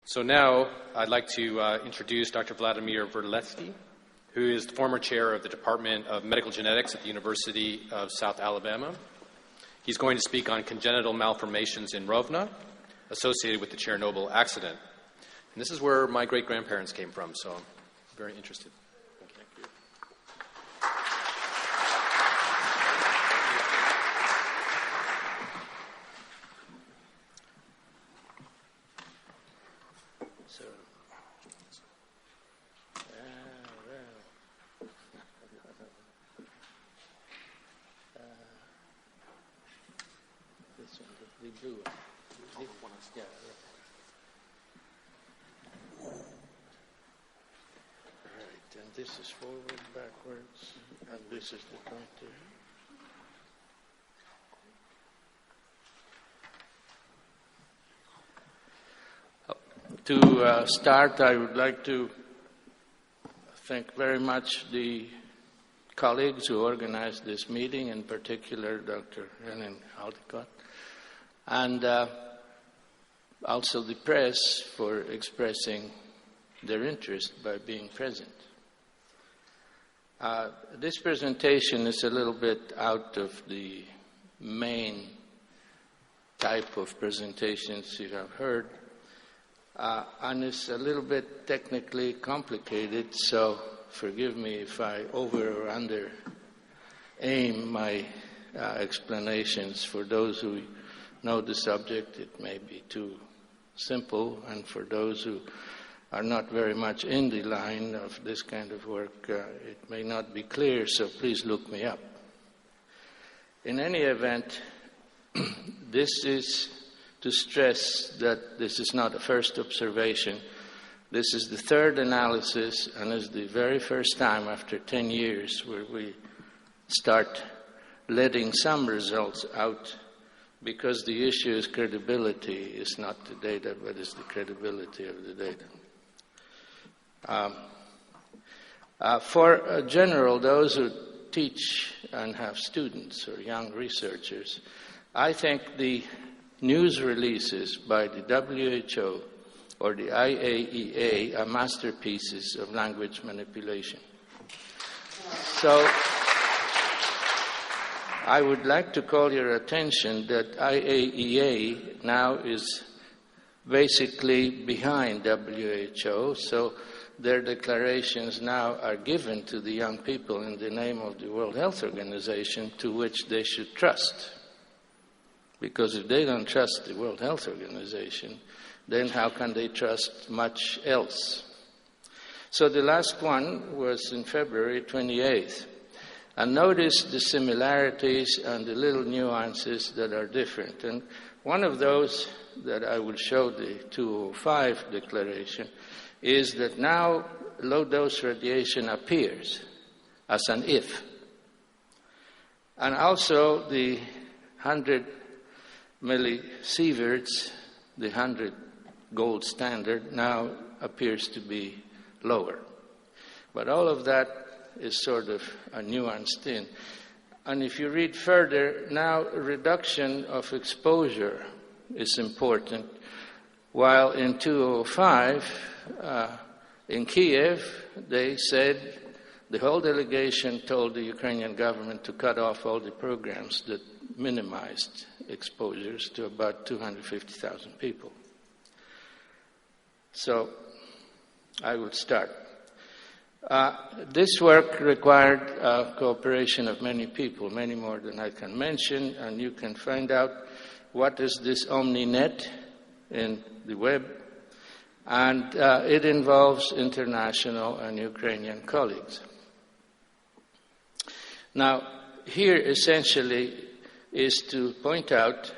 So now I'd like to introduce Dr. Wladimir Wertelecki, who is the former chair of the Department of Medical Genetics at the University of South Alabama. He's going to speak on congenital malformations in Rivne associated with the Chernobyl accident. And this is where my great-grandparents came from, so I'm very interested. Thank you. So, this one, the blue one. Yeah, right, and this is forward, backwards, and this is the pointer. To start, I would like to thank very much the colleagues who organized this meeting, in particular Dr. Helen Caldicott, and also the press for expressing their interest by being present. This presentation is a little bit out of the main type of presentations you have heard, and it's a little bit technically complicated, so forgive me if I over or under aim my explanations. For those who know the subject, it may be too simple, and for those who are not very much in the line of this kind of work, it may not be clear, so please look me up. In any event, this is to stress that this is not a first observation. This is the third analysis, and is the very first time after 10 years where we start letting some results out, because the issue is credibility. It's not the data, but it's the credibility of the data. For general, those who teach and have students or young researchers, I think the news releases by the WHO or the IAEA are masterpieces of language manipulation. So I would like to call your attention that IAEA now is basically behind WHO, so their declarations now are given to the young people in the name of the World Health Organization, to which they should trust. Because if they don't trust the World Health Organization, then how can they trust much else? So the last one was in February 28th. And notice the similarities and the little nuances that are different. And one of those that I will show, the 205 declaration, is that now low-dose radiation appears as an if. And also the 100 millisieverts, the 100 gold standard, now appears to be lower. But all of that is sort of a nuanced in. And if you read further, now reduction of exposure is important, while in 205, in Kiev, they said, the whole delegation told the Ukrainian government to cut off all the programs that minimized exposures to about 250,000 people. So I would start. This work required cooperation of many people, many more than I can mention, and you can find out what is this OmniNet in the web, and it involves international and Ukrainian colleagues. Now, here essentially is to point out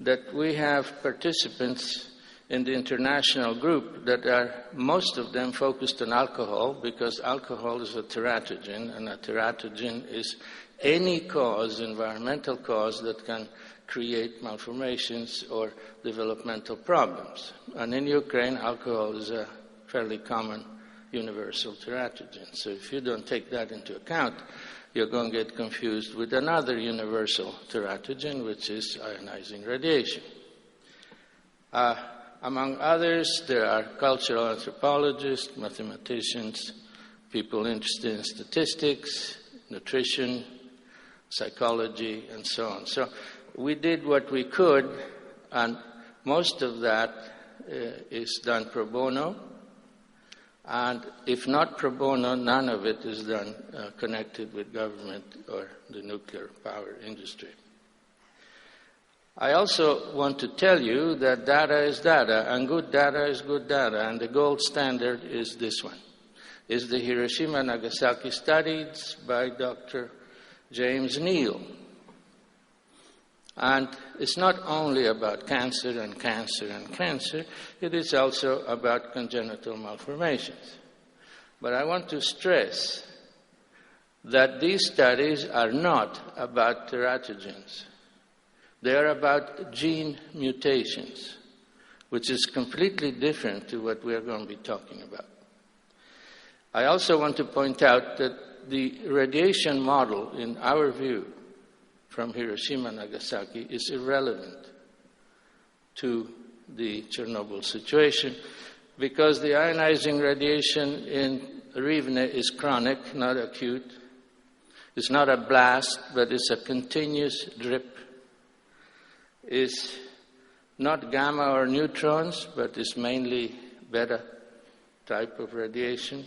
that we have participants in the international group that are, most of them, focused on alcohol, because alcohol is a teratogen, and a teratogen is any cause, environmental cause, that can create malformations or developmental problems. And in Ukraine, alcohol is a fairly common universal teratogen. So if you don't take that into account, you're going to get confused with another universal teratogen, which is ionizing radiation. Among others, there are cultural anthropologists, mathematicians, people interested in statistics, nutrition, psychology, and so on. So we did what we could, and most of that is done pro bono. And if not pro bono, none of it is done connected with government or the nuclear power industry. I also want to tell you that data is data, and good data is good data, and the gold standard is this one. Is the Hiroshima-Nagasaki studies by Dr. James Neal. And it's not only about cancer and cancer and cancer, it is also about congenital malformations. But I want to stress that these studies are not about teratogens. They are about gene mutations, which is completely different to what we are going to be talking about. I also want to point out that the radiation model, in our view, from Hiroshima and Nagasaki is irrelevant to the Chernobyl situation because the ionizing radiation in Rivne is chronic, not acute. It's not a blast, but it's a continuous drip. It's not gamma or neutrons, but it's mainly beta type of radiation.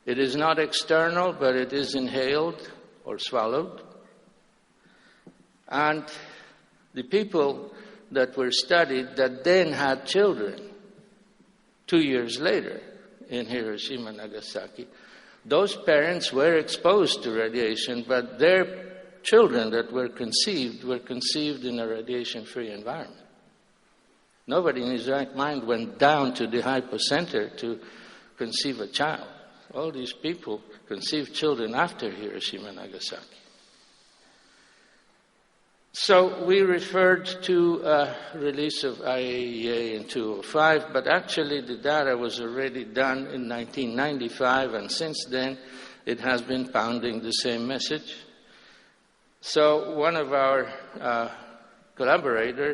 It is not external, but it is inhaled or swallowed. And the people that were studied that then had children 2 years later in Hiroshima and Nagasaki, those parents were exposed to radiation, but their children that were conceived in a radiation-free environment. Nobody in his right mind went down to the hypocenter to conceive a child. All these people conceived children after Hiroshima and Nagasaki. So we referred to a release of IAEA in 2005, but actually the data was already done in 1995, and since then it has been pounding the same message. So one of our contributor,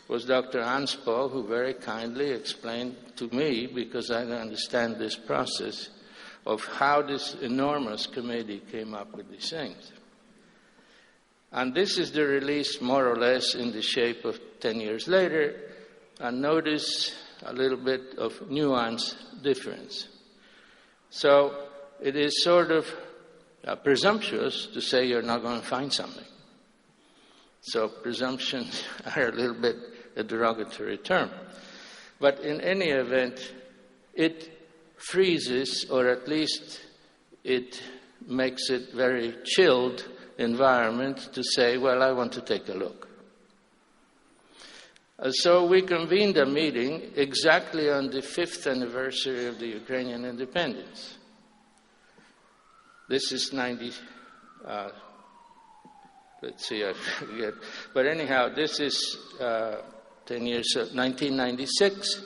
was Dr. Hans Paul, who very kindly explained to me, because I don't understand this process, of how this enormous committee came up with these things. And this is the release, more or less, in the shape of 10 years later. And notice a little bit of nuance difference. So it is sort of presumptuous to say you're not going to find something. So presumptions are a little bit a derogatory term. But in any event, it freezes, or at least it makes it very chilled environment to say, well, I want to take a look. So we convened a meeting exactly on the 5th anniversary of the Ukrainian independence. This is I forget. But anyhow, this is 10 years, 1996,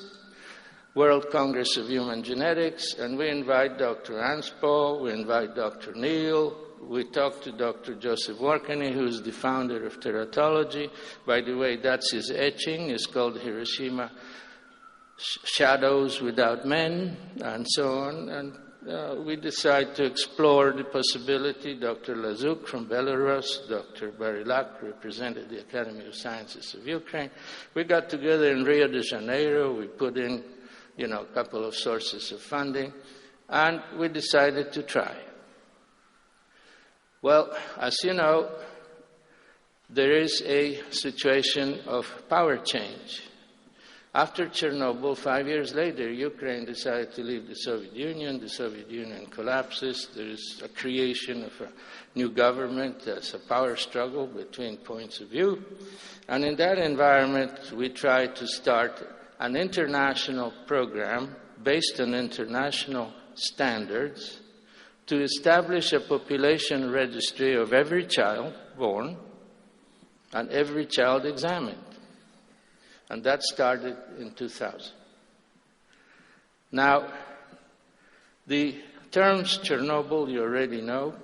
World Congress of Human Genetics, and we invite Dr. Anspo, we invite Dr. Neal, we talked to Dr. Joseph Warkany, who is the founder of teratology. By the way, that's his etching. It's called Hiroshima Shadows Without Men, and so on. And we decided to explore the possibility. Dr. Lazuk from Belarus, Dr. Barilak represented the Academy of Sciences of Ukraine. We got together in Rio de Janeiro. We put in, a couple of sources of funding, and we decided to try. Well, as you know, there is a situation of power change. After Chernobyl, 5 years later, Ukraine decided to leave the Soviet Union. The Soviet Union collapses. There is a creation of a new government. There's a power struggle between points of view. And in that environment, we tried to start an international program based on international standards to establish a population registry of every child born and every child examined. And that started in 2000. Now, the terms Chernobyl, you already know.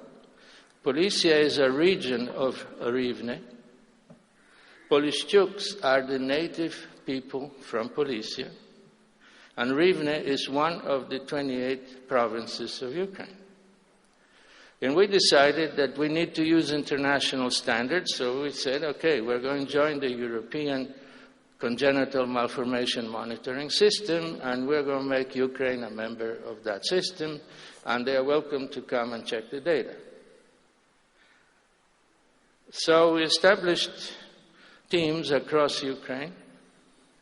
Polossia is a region of Rivne. Polishchuks are the native people from Polossia, and Rivne is one of the 28 provinces of Ukraine. And we decided that we need to use international standards, so we said, okay, we're going to join the European Congenital Malformation Monitoring System, and we're going to make Ukraine a member of that system, and they are welcome to come and check the data. So we established teams across Ukraine,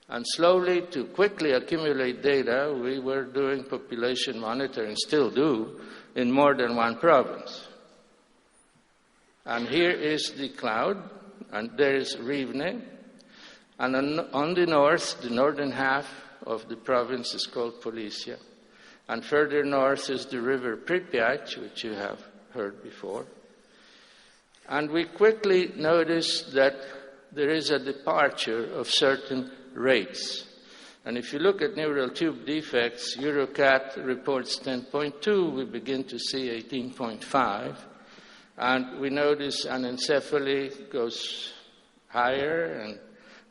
and slowly, to quickly accumulate data, we were doing population monitoring, still do, in more than one province. And here is the cloud, and there is Rivne, and on the north, the northern half of the province is called Polossia, and further north is the river Pripyat, which you have heard before. And we quickly noticed that there is a departure of certain rates. And if you look at neural tube defects, Eurocat reports 10.2, we begin to see 18.5, and we notice anencephaly goes higher, and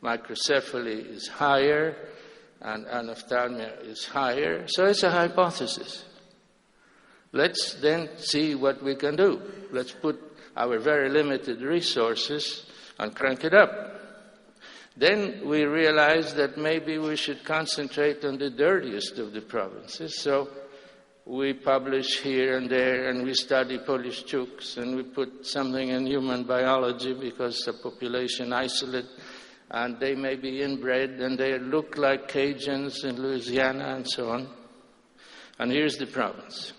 microcephaly is higher, and anophthalmia is higher. So it's a hypothesis. Let's then see what we can do. Let's put our very limited resources and crank it up. Then we realized that maybe we should concentrate on the dirtiest of the provinces. So we publish here and there, and we study Polishchuks, and we put something in human biology because the population isolate, and they may be inbred, and they look like Cajuns in Louisiana, and so on. And here's the province.